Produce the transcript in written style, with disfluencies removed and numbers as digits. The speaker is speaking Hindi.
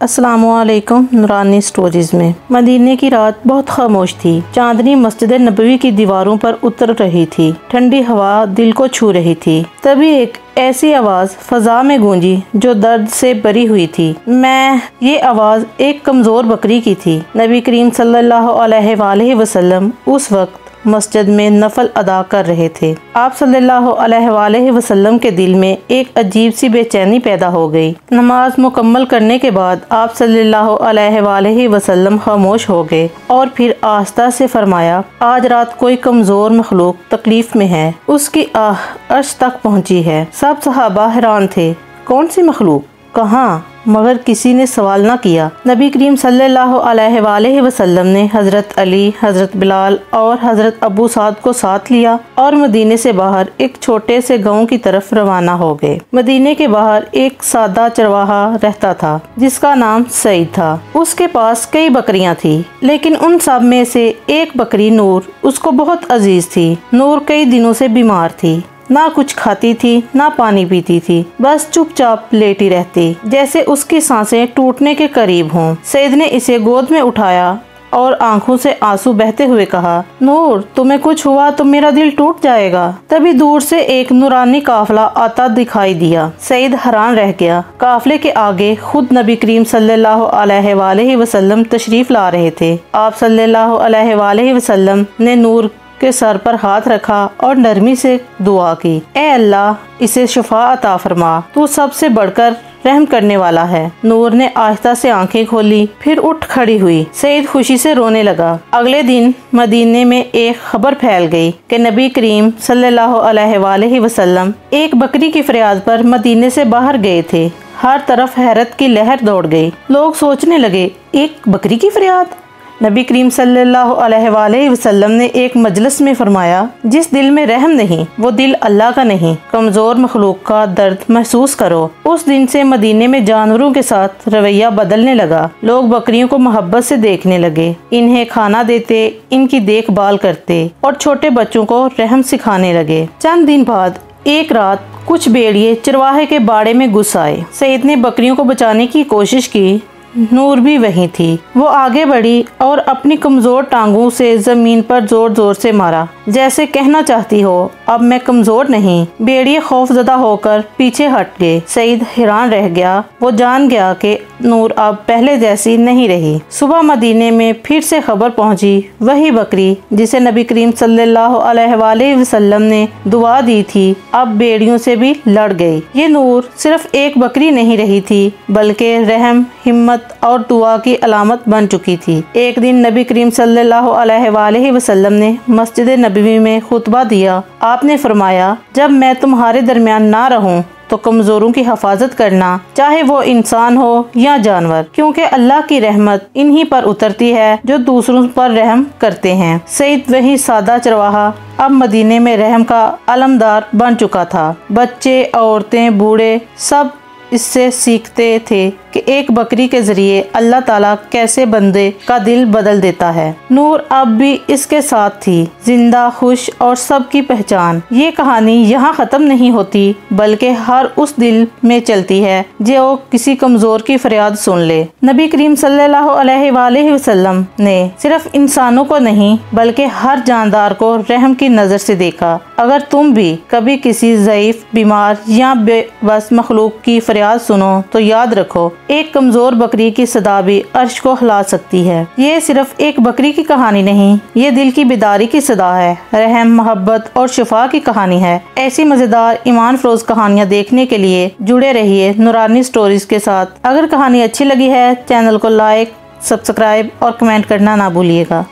अस्सलामुअलैकुम। नूरानी स्टोरीज में मदीने की रात बहुत खामोश थी। चांदनी मस्जिद नबवी की दीवारों पर उतर रही थी। ठंडी हवा दिल को छू रही थी। तभी एक ऐसी आवाज फजा में गूंजी जो दर्द से भरी हुई थी। ये आवाज एक कमजोर बकरी की थी। नबी करीम सल्लल्लाहु अलैहि वसल्लम उस वक्त मस्जिद में नफल अदा कर रहे थे। आप सल्लल्लाहु अलैहि वसल्लम के दिल में एक अजीब सी बेचैनी पैदा हो गई। नमाज मुकम्मल करने के बाद आप सल्लल्लाहु अलैहि वसल्लम खामोश हो गए और फिर आस्था से फरमाया, आज रात कोई कमजोर मखलूक तकलीफ में है, उसकी आह अर्श तक पहुंची है। सब सहाबा हैरान थे, कौन सी मखलूक, कहाँ? मगर किसी ने सवाल न किया। नबी करीम सल्लल्लाहु अलैहि वसल्लम ने हजरत अली, हजरत बिलाल और हजरत अबू साद को साथ लिया और मदीने से बाहर एक छोटे से गांव की तरफ रवाना हो गए। मदीने के बाहर एक सादा चरवाहा रहता था जिसका नाम सईद था। उसके पास कई बकरियां थी, लेकिन उन सब में से एक बकरी नूर उसको बहुत अजीज थी। नूर कई दिनों से बीमार थी, ना कुछ खाती थी ना पानी पीती थी, बस चुपचाप लेटी रहती, जैसे उसकी सांसें टूटने के करीब हों। सईद ने इसे गोद में उठाया और आंखों से आंसू बहते हुए कहा, नूर, तुम्हें कुछ हुआ तो मेरा दिल टूट जाएगा। तभी दूर से एक नूरानी काफला आता दिखाई दिया। सईद हैरान रह गया। काफले के आगे खुद नबी करीम सल्लल्लाहु अलैहि वसल्लम तशरीफ ला रहे थे। आप सल्लल्लाहु अलैहि वसल्लम ने नूर के सर पर हाथ रखा और नरमी से दुआ की, ए अल्लाह, इसे शिफा अता फरमा, तू सबसे बढ़कर रहम करने वाला है। नूर ने आहिस्ता से आंखें खोली, फिर उठ खड़ी हुई। सईद खुशी से रोने लगा। अगले दिन मदीने में एक खबर फैल गई कि नबी करीम सल्लल्लाहु अलैहि वसल्लम एक बकरी की फरियाद पर मदीने से बाहर गए थे। हर तरफ हैरत की लहर दौड़ गई। लोग सोचने लगे, एक बकरी की फरियाद? नबी करीम सल्लल्लाहु अलैहि वसल्लम ने एक मजलिस में फरमाया, जिस दिल में रहम नहीं वो दिल अल्लाह का नहीं। कमजोर मखलूक का दर्द महसूस करो। उस दिन से मदीने में जानवरों के साथ रवैया बदलने लगा। लोग बकरियों को मोहब्बत से देखने लगे, इन्हें खाना देते, इनकी देखभाल करते और छोटे बच्चों को रहम सिखाने लगे। चंद दिन बाद एक रात कुछ भेड़िए चरवाहे के बाड़े में घुस आए। सईद ने बकरियों को बचाने की कोशिश की। नूर भी वहीं थी। वो आगे बढ़ी और अपनी कमजोर टांगों से जमीन पर जोर जोर से मारा, जैसे कहना चाहती हो, अब मैं कमजोर नहीं। भेड़िए खौफजदा होकर पीछे हट गए। सईद हैरान रह गया। वो जान गया कि नूर अब पहले जैसी नहीं रही। सुबह मदीने में फिर से खबर पहुंची, वही बकरी जिसे नबी करीम सल्लल्लाहु अलैहि वसल्लम ने दुआ दी थी, अब भेड़ियों से भी लड़ गई। ये नूर सिर्फ एक बकरी नहीं रही थी, बल्कि रहम, हिम्मत और दुआ की अलामत बन चुकी थी। एक दिन नबी करीम सल्लल्लाहु अलैहि वसल्लम ने मस्जिद नबवी में खुतबा दिया। आपने फरमाया, जब मैं तुम्हारे दरमियान ना रहूं तो कमजोरों की हिफाजत करना, चाहे वो इंसान हो या जानवर, क्योंकि अल्लाह की रहमत इन्हीं पर उतरती है जो दूसरों पर रहम करते हैं। सईद वही सादा चरवाहा अब मदीने में रहम का अलमदार बन चुका था। बच्चे, औरतें, बूढ़े सब इससे सीखते थे कि एक बकरी के जरिए अल्लाह ताला कैसे बंदे का दिल बदल देता है। नूर अब भी इसके साथ थी, जिंदा, खुश और सबकी पहचान। ये कहानी यहाँ खत्म नहीं होती, बल्कि हर उस दिल में चलती है जो किसी कमजोर की फरियाद सुन ले। नबी करीम सल्लल्लाहु अलैहि वसल्लम ने सिर्फ इंसानों को नहीं, बल्कि हर जानदार को रहम की नजर से देखा। अगर तुम भी कभी किसी ज़ईफ, बीमार या बेबस मखलूक की फरियाद सुनो तो याद रखो, एक कमजोर बकरी की सदा भी अर्श को हिला सकती है। ये सिर्फ एक बकरी की कहानी नहीं, ये दिल की बेदारी की सदा है, रहम, मोहब्बत और शिफा की कहानी है। ऐसी मजेदार ईमान फरोज कहानियाँ देखने के लिए जुड़े रहिए नूरानी स्टोरीज के साथ। अगर कहानी अच्छी लगी है, चैनल को लाइक, सब्सक्राइब और कमेंट करना ना भूलिएगा।